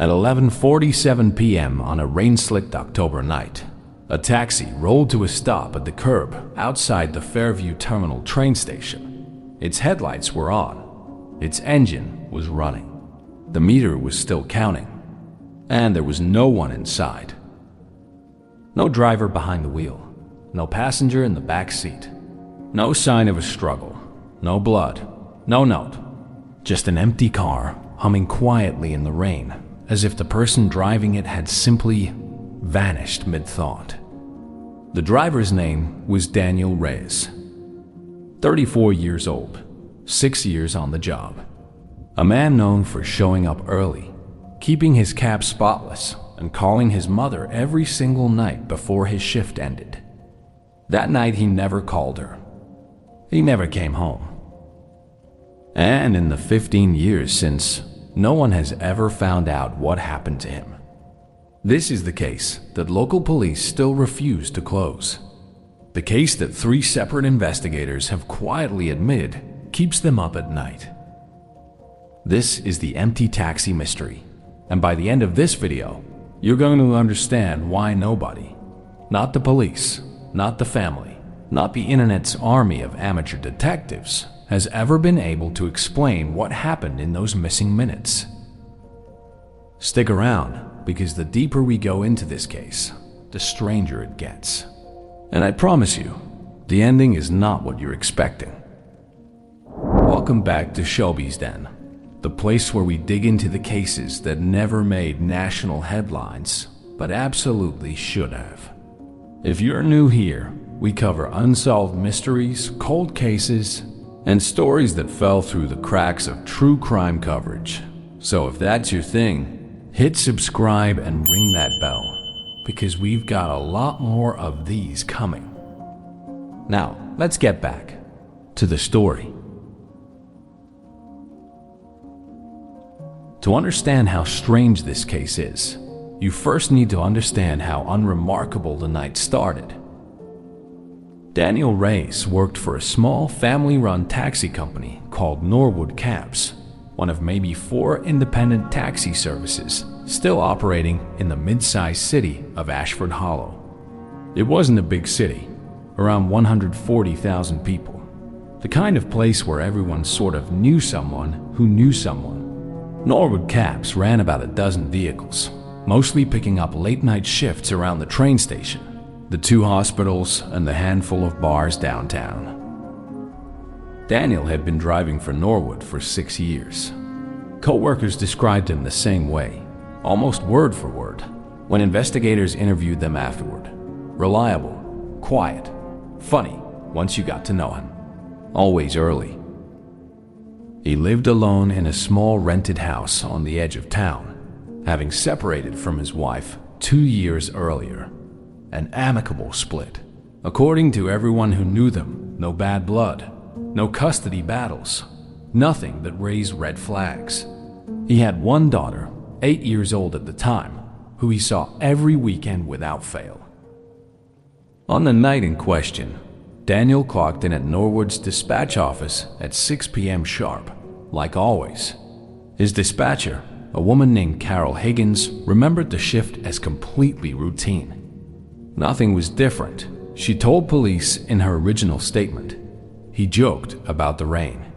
At 11:47 p.m. on a rain-slicked October night, a taxi rolled to a stop at the curb outside the Fairview Terminal train station. Its headlights were on. Its engine was running. The meter was still counting. And there was no one inside. No driver behind the wheel. No passenger in the back seat. No sign of a struggle. No blood. No note. Just an empty car humming quietly in the rain, as if the person driving it had simply vanished mid-thought. The driver's name was Daniel Reyes, 34 years old, 6 years on the job. A man known for showing up early, keeping his cab spotless, and calling his mother every single night before his shift ended. That night he never called her. He never came home. And in the 15 years since, no one has ever found out what happened to him. This is the case that local police still refuse to close. The case that 3 separate investigators have quietly admitted keeps them up at night. This is the empty taxi mystery, and by the end of this video, you're going to understand why nobody, not the police, not the family, not the internet's army of amateur detectives, has ever been able to explain what happened in those missing minutes. Stick around, because the deeper we go into this case, the stranger it gets. And I promise you, the ending is not what you're expecting. Welcome back to Shelby's Den, the place where we dig into the cases that never made national headlines, but absolutely should have. If you're new here, we cover unsolved mysteries, cold cases, and stories that fell through the cracks of true crime coverage. So if that's your thing, hit subscribe and ring that bell, because we've got a lot more of these coming. Now, let's get back to the story. To understand how strange this case is, you first need to understand how unremarkable the night started. Daniel Reyes worked for a small family-run taxi company called Norwood Cabs, one of maybe 4 independent taxi services still operating in the mid-sized city of Ashford Hollow. It wasn't a big city, around 140,000 people, the kind of place where everyone sort of knew someone who knew someone. Norwood Cabs ran about a dozen vehicles, mostly picking up late-night shifts around the train station, the 2 hospitals, and the handful of bars downtown. Daniel had been driving for Norwood for 6 years. Co-workers described him the same way, almost word for word, when investigators interviewed them afterward. Reliable, quiet, funny once you got to know him, always early. He lived alone in a small rented house on the edge of town, having separated from his wife 2 years earlier. An amicable split. According to everyone who knew them, no bad blood, no custody battles, nothing that raised red flags. He had one daughter, 8 years old at the time, who he saw every weekend without fail. On the night in question, Daniel clocked in at Norwood's dispatch office at 6 p.m. sharp, like always. His dispatcher, a woman named Carol Higgins, remembered the shift as completely routine. Nothing was different, she told police in her original statement. He joked about the rain.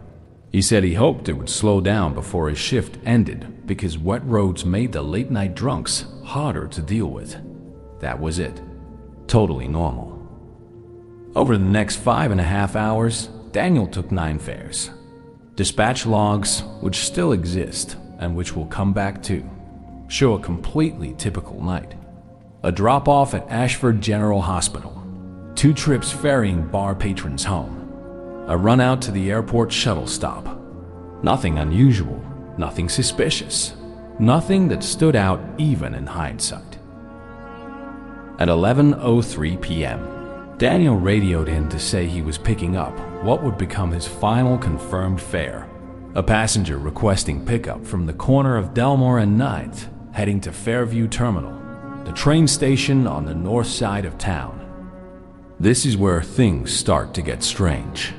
He said he hoped it would slow down before his shift ended because wet roads made the late-night drunks harder to deal with. That was it. Totally normal. Over the next 5.5 hours, Daniel took 9 fares. Dispatch logs, which still exist and which we'll come back to, show a completely typical night. A drop-off at Ashford General Hospital, 2 trips ferrying bar patrons home, a run out to the airport shuttle stop. Nothing unusual, nothing suspicious, nothing that stood out even in hindsight. At 11:03 p.m., Daniel radioed in to say he was picking up what would become his final confirmed fare, a passenger requesting pickup from the corner of Delmore and 9th, heading to Fairview Terminal, the train station on the north side of town. This is where things start to get strange.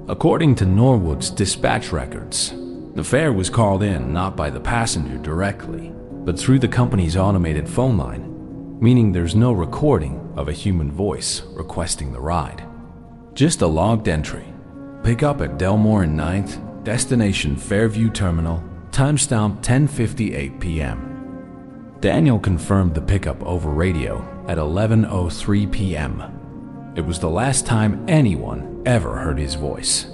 According to Norwood's dispatch records, The fare was called in not by the passenger directly, but through the company's automated phone line, meaning there's no recording of a human voice requesting the ride. Just a logged entry. Pick up at Delmore and 9th, destination Fairview Terminal, timestamp 10:58 p.m. Daniel confirmed the pickup over radio at 11:03 p.m. It was the last time anyone ever heard his voice.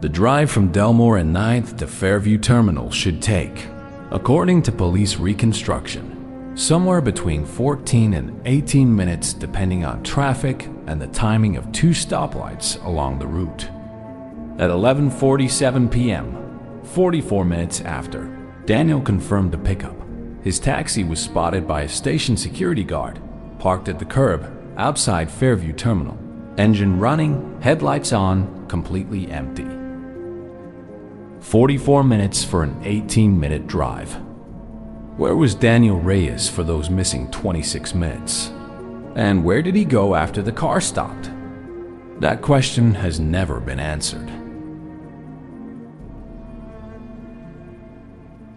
The drive from Delmore and 9th to Fairview Terminal should take, according to police reconstruction, somewhere between 14 and 18 minutes depending on traffic and the timing of 2 stoplights along the route. At 11:47 p.m., 44 minutes after, Daniel confirmed the pickup. His taxi was spotted by a station security guard, parked at the curb outside Fairview Terminal. Engine running, headlights on, completely empty. 44 minutes for an 18-minute drive. Where was Daniel Reyes for those missing 26 minutes? And where did he go after the car stopped? That question has never been answered.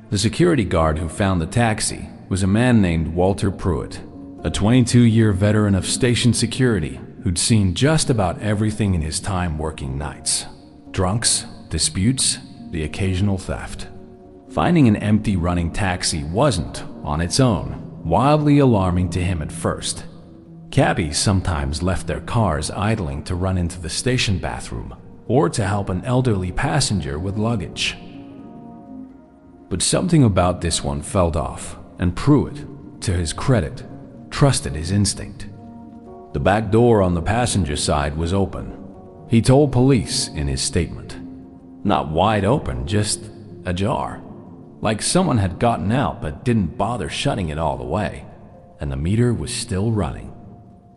The security guard who found the taxi was a man named Walter Pruitt, a 22-year veteran of station security who'd seen just about everything in his time working nights. Drunks, disputes, the occasional theft. Finding an empty running taxi wasn't, on its own, wildly alarming to him at first. Cabbies sometimes left their cars idling to run into the station bathroom or to help an elderly passenger with luggage. But something about this one felt off, and Pruitt, to his credit, trusted his instinct. The back door on the passenger side was open. He told police in his statement. Not wide open, just ajar. Like someone had gotten out but didn't bother shutting it all the way, and the meter was still running.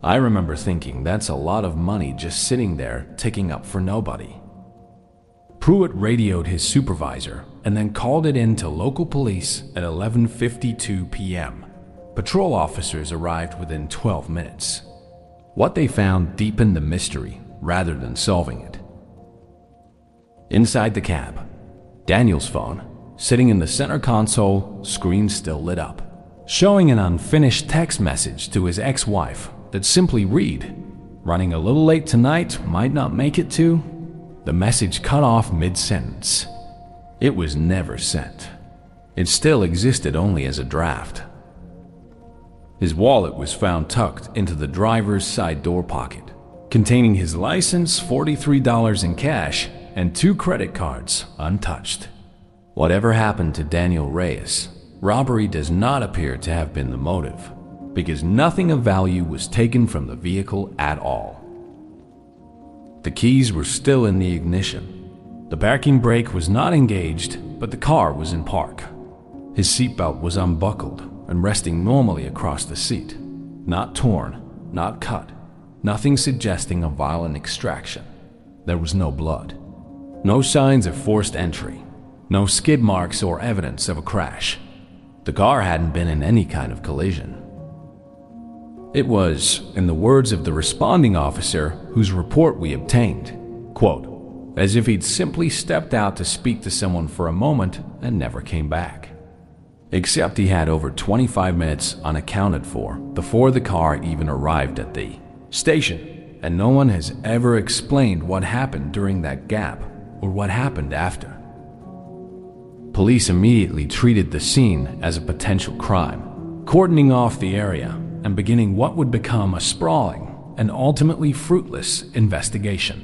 I remember thinking that's a lot of money just sitting there ticking up for nobody. Pruitt radioed his supervisor and then called it in to local police at 11:52 p.m. Patrol officers arrived within 12 minutes. What they found deepened the mystery rather than solving it. Inside the cab, Daniel's phone, sitting in the center console, screen still lit up, showing an unfinished text message to his ex-wife that simply read, "Running a little late tonight, might not make it to." The message cut off mid-sentence. It was never sent. It still existed only as a draft. His wallet was found tucked into the driver's side door pocket, containing his license, $43 in cash, and 2 credit cards untouched. Whatever happened to Daniel Reyes, robbery does not appear to have been the motive, because nothing of value was taken from the vehicle at all. The keys were still in the ignition. The parking brake was not engaged, but the car was in park. His seatbelt was unbuckled and resting normally across the seat. Not torn, not cut, nothing suggesting a violent extraction. There was no blood. No signs of forced entry. No skid marks or evidence of a crash. The car hadn't been in any kind of collision. It was, in the words of the responding officer whose report we obtained, quote, as if he'd simply stepped out to speak to someone for a moment and never came back. Except he had over 25 minutes unaccounted for before the car even arrived at the station, and no one has ever explained what happened during that gap or what happened after. Police immediately treated the scene as a potential crime, cordoning off the area and beginning what would become a sprawling and ultimately fruitless investigation.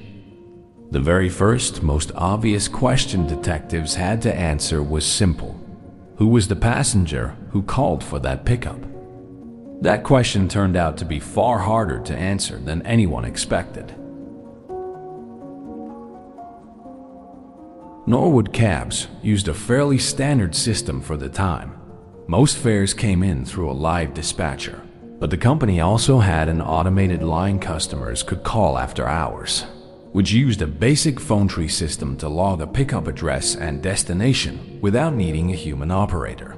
The very first, most obvious question detectives had to answer was simple. Who was the passenger who called for that pickup? That question turned out to be far harder to answer than anyone expected. Norwood cabs used a fairly standard system for the time. Most fares came in through a live dispatcher, but the company also had an automated line customers could call after hours, which used a basic phone tree system to log a pickup address and destination without needing a human operator.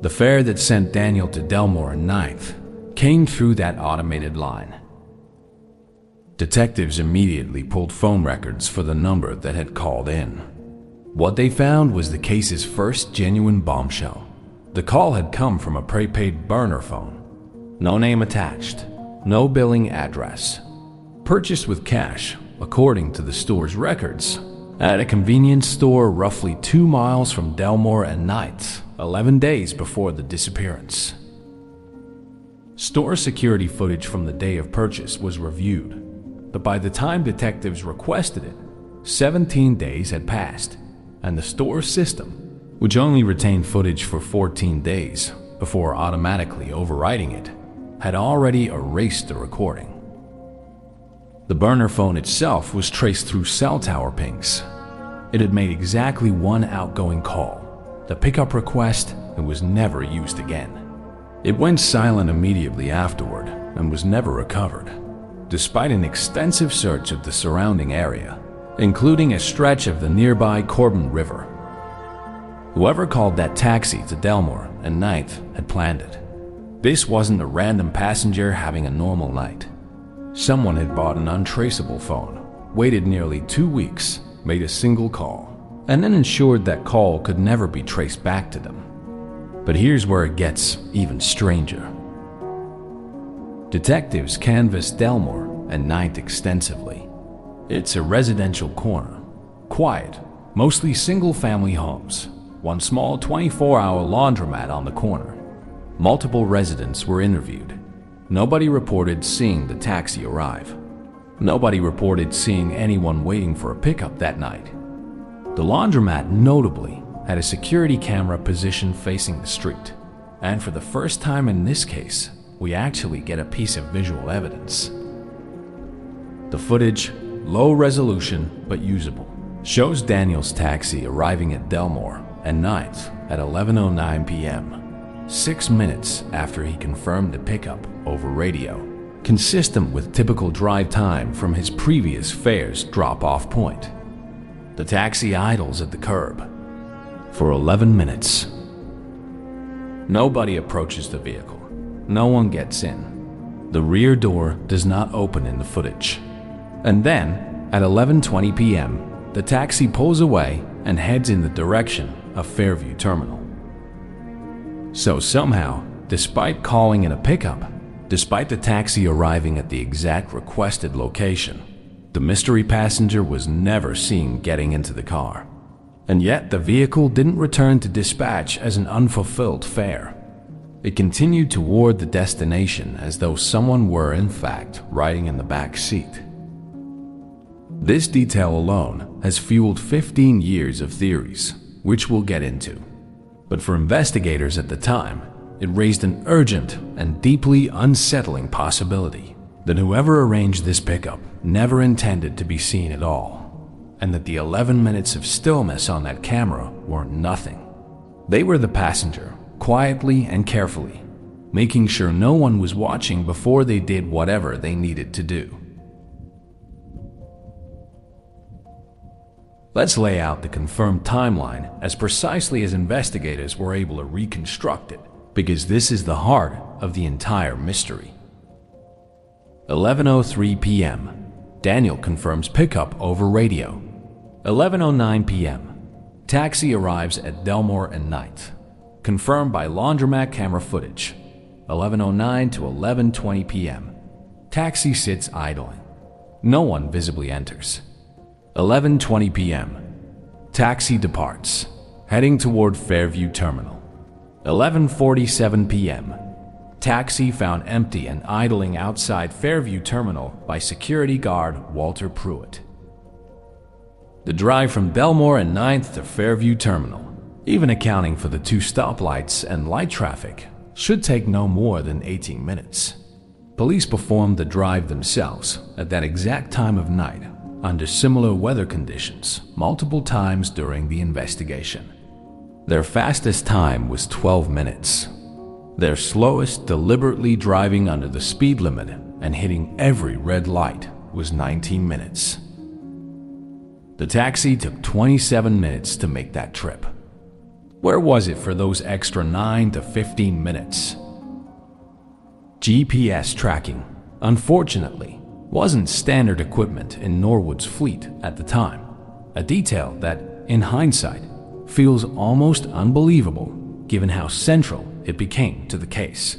The fare that sent Daniel to Delmore and 9th came through that automated line. Detectives immediately pulled phone records for the number that had called in. What they found was the case's first genuine bombshell. The call had come from a prepaid burner phone. No name attached, no billing address. Purchased with cash, according to the store's records, at a convenience store roughly 2 miles from Delmore and Knight, 11 days before the disappearance. Store security footage from the day of purchase was reviewed, but by the time detectives requested it, 17 days had passed, and the store system, which only retained footage for 14 days before automatically overwriting it, had already erased the recording. The burner phone itself was traced through cell tower pings. It had made exactly one outgoing call, the pickup request, and was never used again. It went silent immediately afterward and was never recovered, despite an extensive search of the surrounding area, including a stretch of the nearby Corbin River. Whoever called that taxi to Delmore and Knight had planned it. This wasn't a random passenger having a normal night. Someone had bought an untraceable phone, waited nearly 2 weeks, made a single call, and then ensured that call could never be traced back to them. But here's where it gets even stranger. Detectives canvassed Delmore and Knight extensively. It's a residential corner, quiet, mostly single-family homes, one small 24-hour laundromat on the corner. Multiple residents were interviewed. Nobody reported seeing the taxi arrive. Nobody reported seeing anyone waiting for a pickup that night. The laundromat notably had a security camera positioned facing the street, and for the first time in this case, we actually get a piece of visual evidence. The footage, low resolution but usable, shows Daniel's taxi arriving at Delmore and Knight at 11:09 p.m., 6 minutes after he confirmed the pickup over radio, consistent with typical drive time from his previous fare's drop-off point. The taxi idles at the curb for 11 minutes. Nobody approaches the vehicle. No one gets in. The rear door does not open in the footage. And then, at 11:20 p.m., the taxi pulls away and heads in the direction of Fairview Terminal. So somehow, despite calling in a pickup, despite the taxi arriving at the exact requested location, the mystery passenger was never seen getting into the car. And yet the vehicle didn't return to dispatch as an unfulfilled fare. It continued toward the destination as though someone were in fact riding in the back seat. This detail alone has fueled 15 years of theories, which we'll get into. But for investigators at the time, it raised an urgent and deeply unsettling possibility that whoever arranged this pickup never intended to be seen at all, and that the 11 minutes of stillness on that camera were nothing. They were the passenger, quietly and carefully, making sure no one was watching before they did whatever they needed to do. Let's lay out the confirmed timeline as precisely as investigators were able to reconstruct it, because this is the heart of the entire mystery. 11:03 p.m. Daniel confirms pickup over radio. 11:09 p.m. Taxi arrives at Delmore and Knight. Confirmed by laundromat camera footage. 11:09 to 11:20 p.m. Taxi sits idling. No one visibly enters. 11:20 p.m. Taxi departs, heading toward Fairview Terminal. 11:47 p.m. Taxi found empty and idling outside Fairview Terminal by security guard Walter Pruitt. The drive from Delmore and 9th to Fairview Terminal, even accounting for the 2 stoplights and light traffic, should take no more than 18 minutes. Police performed the drive themselves at that exact time of night under similar weather conditions multiple times during the investigation. Their fastest time was 12 minutes. Their slowest deliberately driving under the speed limit and hitting every red light was 19 minutes. The taxi took 27 minutes to make that trip. Where was it for those extra 9 to 15 minutes? GPS tracking, unfortunately, wasn't standard equipment in Norwood's fleet at the time, a detail that in hindsight, feels almost unbelievable given how central it became to the case.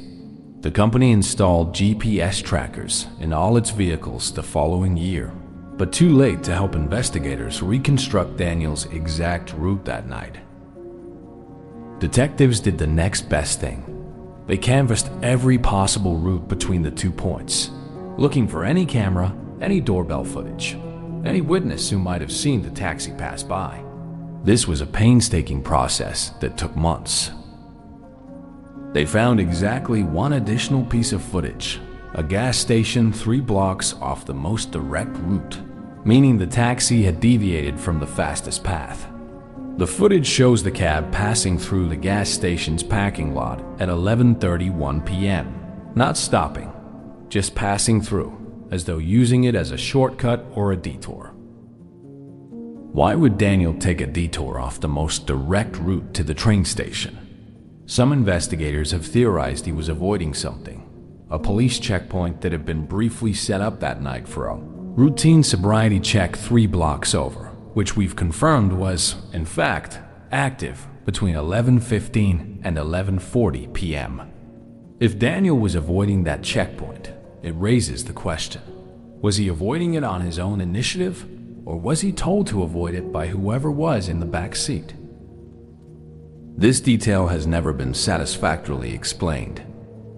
The company installed GPS trackers in all its vehicles the following year, but too late to help investigators reconstruct Daniel's exact route that night. Detectives did the next best thing. They canvassed every possible route between the 2 points, looking for any camera, any doorbell footage, any witness who might have seen the taxi pass by. This was a painstaking process that took months. They found exactly one additional piece of footage, a gas station 3 blocks off the most direct route, meaning the taxi had deviated from the fastest path. The footage shows the cab passing through the gas station's parking lot at 11:31 p.m., not stopping, just passing through, as though using it as a shortcut or a detour. Why would Daniel take a detour off the most direct route to the train station? Some investigators have theorized he was avoiding something, a police checkpoint that had been briefly set up that night for a routine sobriety check 3 blocks over, which we've confirmed was, in fact, active between 11:15 and 11:40 p.m. If Daniel was avoiding that checkpoint, it raises the question, was he avoiding it on his own initiative, or was he told to avoid it by whoever was in the back seat? This detail has never been satisfactorily explained.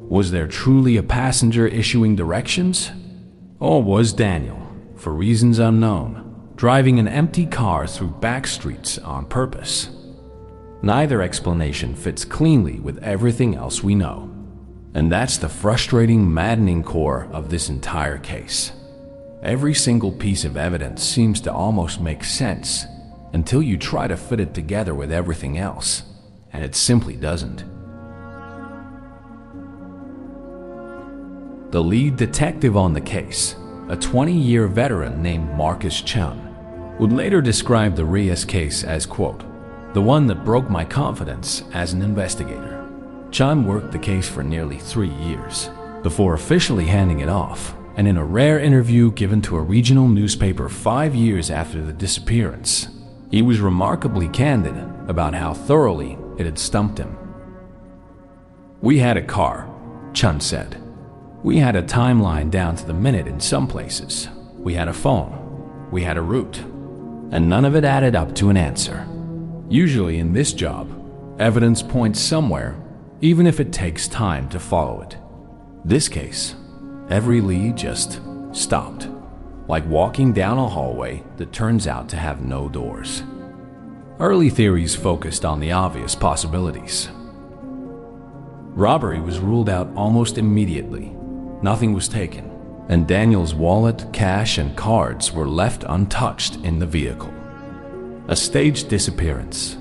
Was there truly a passenger issuing directions? Or was Daniel, for reasons unknown, driving an empty car through back streets on purpose? Neither explanation fits cleanly with everything else we know. And that's the frustrating, maddening core of this entire case. Every single piece of evidence seems to almost make sense until you try to fit it together with everything else, and it simply doesn't. The lead detective on the case, a 20-year veteran named Marcus Chun, would later describe the Reyes case as, quote, the one that broke my confidence as an investigator. Chun worked the case for nearly 3 years before officially handing it off, and in a rare interview given to a regional newspaper 5 years after the disappearance, he was remarkably candid about how thoroughly it had stumped him. We had a car, Chun said. We had a timeline down to the minute in some places. We had a phone. We had a route. And none of it added up to an answer. Usually in this job, evidence points somewhere, even if it takes time to follow it. This case, every lead just stopped, like walking down a hallway that turns out to have no doors. Early theories focused on the obvious possibilities. Robbery was ruled out almost immediately. Nothing was taken, and Daniel's wallet, cash, and cards were left untouched in the vehicle. A staged disappearance.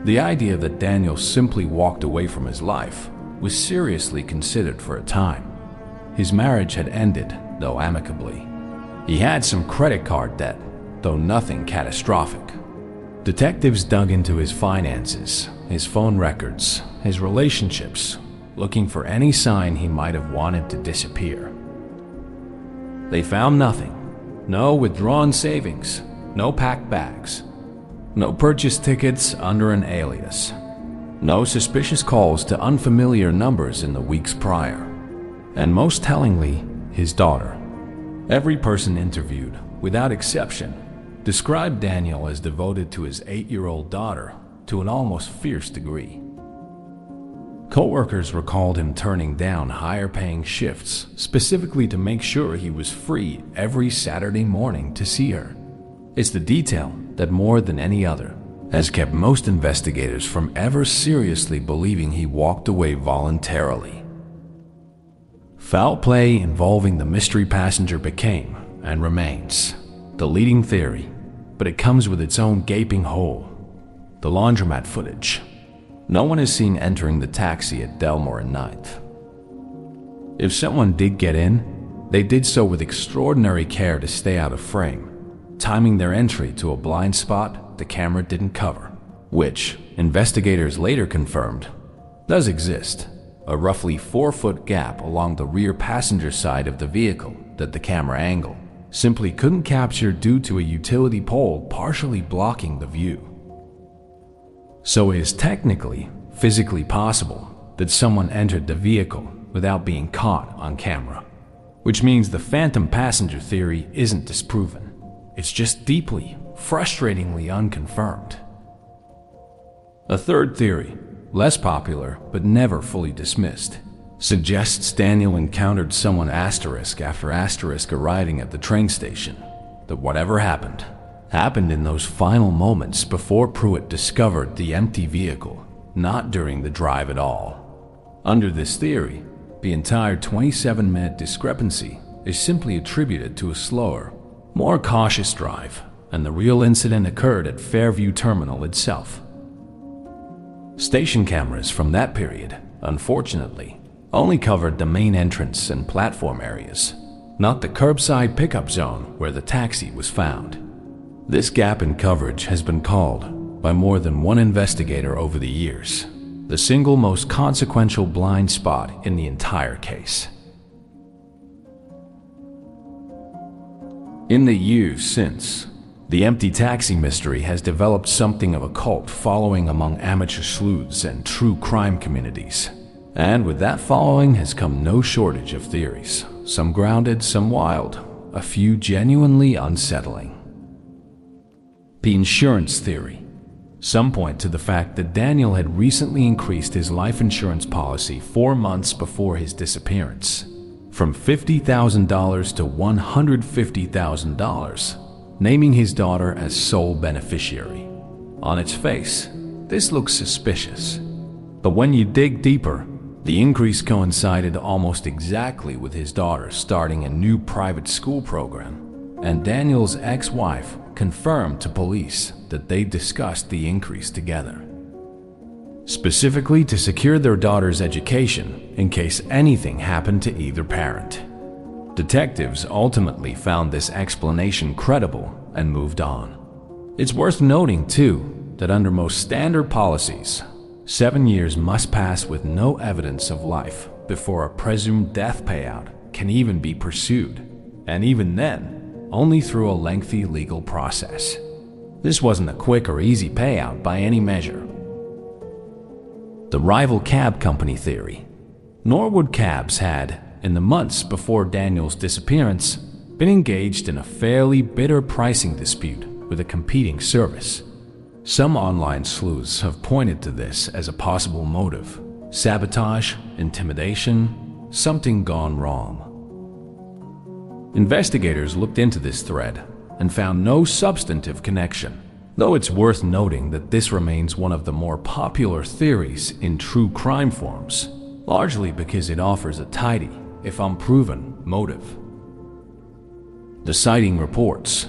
The idea that Daniel simply walked away from his life was seriously considered for a time. His marriage had ended, though amicably. He had some credit card debt, though nothing catastrophic. Detectives dug into his finances, his phone records, his relationships, looking for any sign he might have wanted to disappear. They found nothing. No withdrawn savings, no packed bags, no purchase tickets under an alias, no suspicious calls to unfamiliar numbers in the weeks prior, and most tellingly, his daughter. Every person interviewed, without exception, described Daniel as devoted to his 8-year-old daughter to an almost fierce degree. Co-workers recalled him turning down higher-paying shifts specifically to make sure he was free every Saturday morning to see her. It's the detail that, more than any other, has kept most investigators from ever seriously believing he walked away voluntarily. Foul play involving the mystery passenger became, and remains, the leading theory, but it comes with its own gaping hole: the laundromat footage. No one is seen entering the taxi at Delmore at night. If someone did get in, they did so with extraordinary care to stay out of frame, timing their entry to a blind spot the camera didn't cover, which investigators later confirmed does exist, a roughly 4-foot gap along the rear passenger side of the vehicle that the camera angle simply couldn't capture due to a utility pole partially blocking the view. So it is technically, physically possible that someone entered the vehicle without being caught on camera. Which means the phantom passenger theory isn't disproven. It's just deeply, frustratingly unconfirmed. A third theory, less popular but never fully dismissed, suggests Daniel encountered someone after arriving at the train station. That whatever happened in those final moments before Pruitt discovered the empty vehicle, not during the drive at all. Under this theory, the entire 27-minute discrepancy is simply attributed to a slower, more cautious drive, and the real incident occurred at Fairview Terminal itself. Station cameras from that period, unfortunately, only covered the main entrance and platform areas, not the curbside pickup zone where the taxi was found. This gap in coverage has been called, by more than one investigator over the years, the single most consequential blind spot in the entire case. In the years since, the empty taxi mystery has developed something of a cult following among amateur sleuths and true crime communities. And with that following has come no shortage of theories, some grounded, some wild, a few genuinely unsettling. The insurance theory. Some point to the fact that Daniel had recently increased his life insurance policy 4 months before his disappearance, from $50,000 to $150,000, naming his daughter as sole beneficiary. On its face, this looks suspicious. But when you dig deeper, the increase coincided almost exactly with his daughter starting a new private school program, and Daniel's ex-wife confirmed to police that they discussed the increase together, specifically to secure their daughter's education in case anything happened to either parent. Detectives ultimately found this explanation credible and moved on. It's worth noting, too, that under most standard policies, 7 years must pass with no evidence of life before a presumed death payout can even be pursued, and even then, only through a lengthy legal process. This wasn't a quick or easy payout by any measure. The rival cab company theory. Norwood Cabs had, in the months before Daniel's disappearance, been engaged in a fairly bitter pricing dispute with a competing service. Some online sleuths have pointed to this as a possible motive: sabotage, intimidation, something gone wrong. Investigators looked into this thread and found no substantive connection, though it's worth noting that this remains one of the more popular theories in true crime forums, largely because it offers a tidy, if unproven, motive. The sighting reports.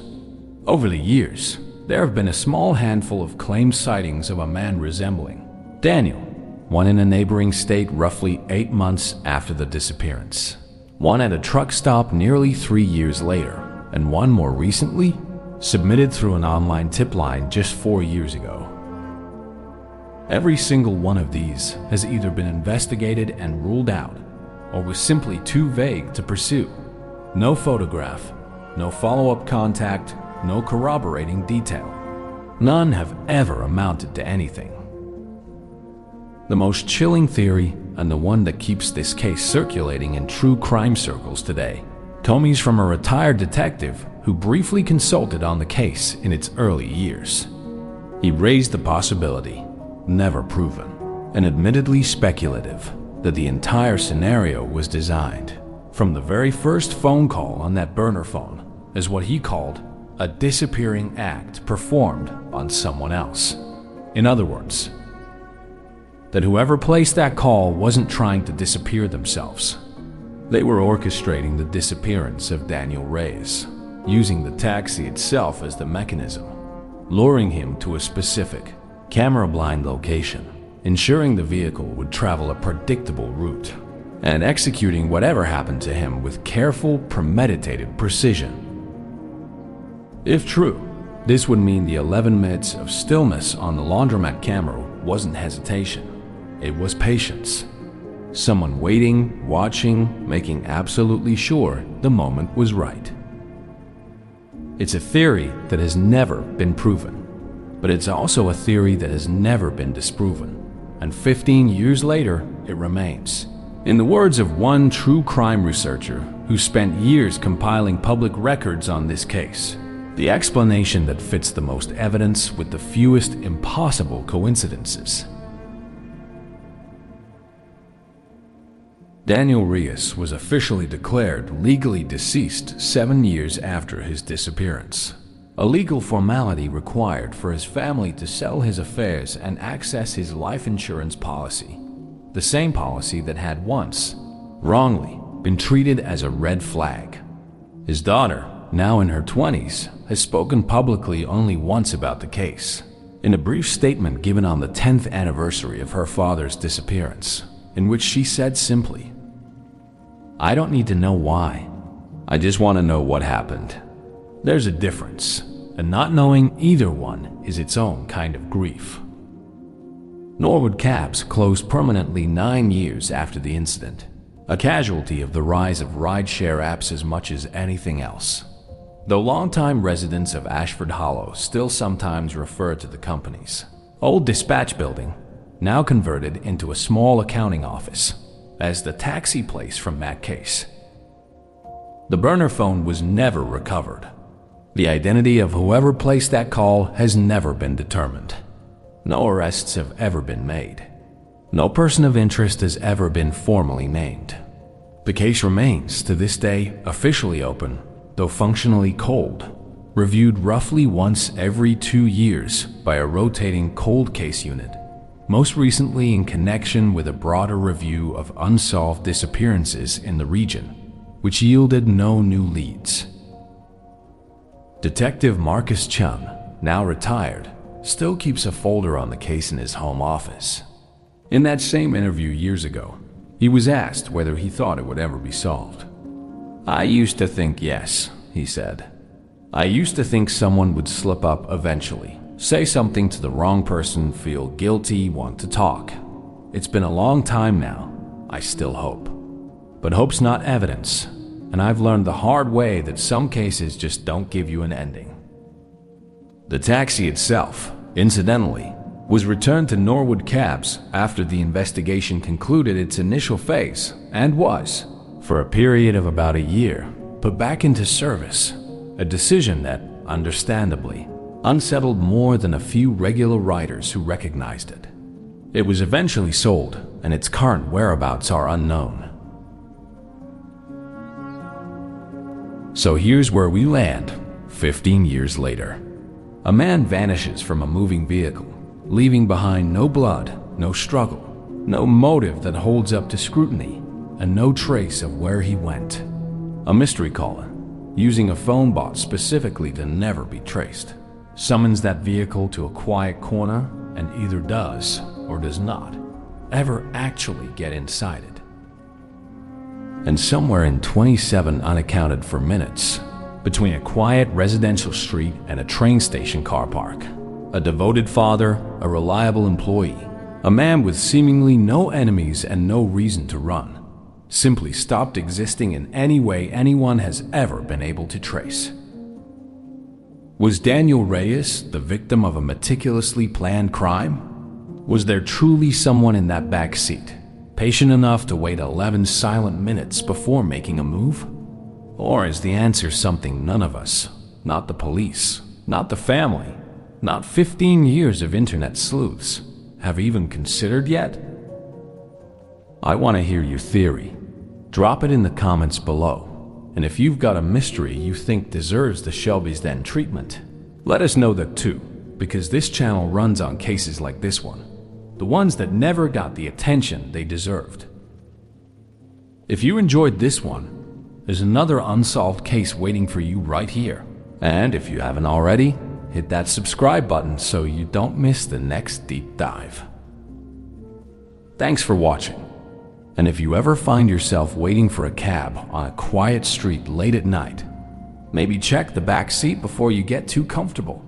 Over the years, there have been a small handful of claimed sightings of a man resembling Daniel, one in a neighboring state roughly 8 months after the disappearance, one at a truck stop nearly 3 years later, and one more recently, submitted through an online tip line just 4 years ago. Every single one of these has either been investigated and ruled out, or was simply too vague to pursue. No photograph, no follow-up contact, no corroborating detail. None have ever amounted to anything. The most chilling theory, and the one that keeps this case circulating in true crime circles today, comes from a retired detective who briefly consulted on the case in its early years. He raised the possibility, never proven, and admittedly speculative, that the entire scenario was designed, from the very first phone call on that burner phone, as what he called a disappearing act performed on someone else. In other words, that whoever placed that call wasn't trying to disappear themselves. They were orchestrating the disappearance of Daniel Reyes, using the taxi itself as the mechanism, luring him to a specific, camera-blind location, ensuring the vehicle would travel a predictable route, and executing whatever happened to him with careful, premeditated precision. If true, this would mean the 11 minutes of stillness on the laundromat camera wasn't hesitation, it was patience. Someone waiting, watching, making absolutely sure the moment was right. It's a theory that has never been proven, but it's also a theory that has never been disproven, and 15 years later, it remains. In the words of one true crime researcher who spent years compiling public records on this case, the explanation that fits the most evidence with the fewest impossible coincidences. Daniel Reyes was officially declared legally deceased 7 years after his disappearance, a legal formality required for his family to sell his affairs and access his life insurance policy, the same policy that had once, wrongly, been treated as a red flag. His daughter, now in her 20s, has spoken publicly only once about the case, in a brief statement given on the 10th anniversary of her father's disappearance, in which she said simply, "I don't need to know why. I just want to know what happened. There's a difference, and not knowing either one is its own kind of grief." Norwood Cabs closed permanently 9 years after the incident, a casualty of the rise of rideshare apps as much as anything else. Though longtime residents of Ashford Hollow still sometimes refer to the company's old dispatch building, now converted into a small accounting office, as the taxi place from that case. The burner phone was never recovered. The identity of whoever placed that call has never been determined. No arrests have ever been made. No person of interest has ever been formally named. The case remains, to this day, officially open, though functionally cold, reviewed roughly once every 2 years by a rotating cold case unit, most recently in connection with a broader review of unsolved disappearances in the region, which yielded no new leads. Detective Marcus Chun, now retired, still keeps a folder on the case in his home office. In that same interview years ago, he was asked whether he thought it would ever be solved. "I used to think yes," he said. "I used to think someone would slip up eventually, say something to the wrong person, feel guilty, want to talk. It's been a long time now. I still hope. But hope's not evidence, and I've learned the hard way that some cases just don't give you an ending." The taxi itself, incidentally, was returned to Norwood Cabs after the investigation concluded its initial phase and was, for a period of about a year, put back into service, a decision that, understandably, unsettled more than a few regular riders who recognized it. It was eventually sold, and its current whereabouts are unknown. So here's where we land, 15 years later. A man vanishes from a moving vehicle, leaving behind no blood, no struggle, no motive that holds up to scrutiny, and no trace of where he went. A mystery caller, using a phone bought specifically to never be traced, summons that vehicle to a quiet corner and either does or does not ever actually get inside it. And somewhere in 27 unaccounted for minutes, between a quiet residential street and a train station car park, a devoted father, a reliable employee, a man with seemingly no enemies and no reason to run, simply stopped existing in any way anyone has ever been able to trace. Was Daniel Reyes the victim of a meticulously planned crime? Was there truly someone in that back seat, patient enough to wait 11 silent minutes before making a move? Or is the answer something none of us, not the police, not the family, not 15 years of internet sleuths, have even considered yet? I want to hear your theory. Drop it in the comments below. And if you've got a mystery you think deserves the Shelby's Den treatment, let us know that too, because this channel runs on cases like this one, the ones that never got the attention they deserved. If you enjoyed this one, there's another unsolved case waiting for you right here. And if you haven't already, hit that subscribe button so you don't miss the next deep dive. Thanks for watching. And if you ever find yourself waiting for a cab on a quiet street late at night, maybe check the back seat before you get too comfortable.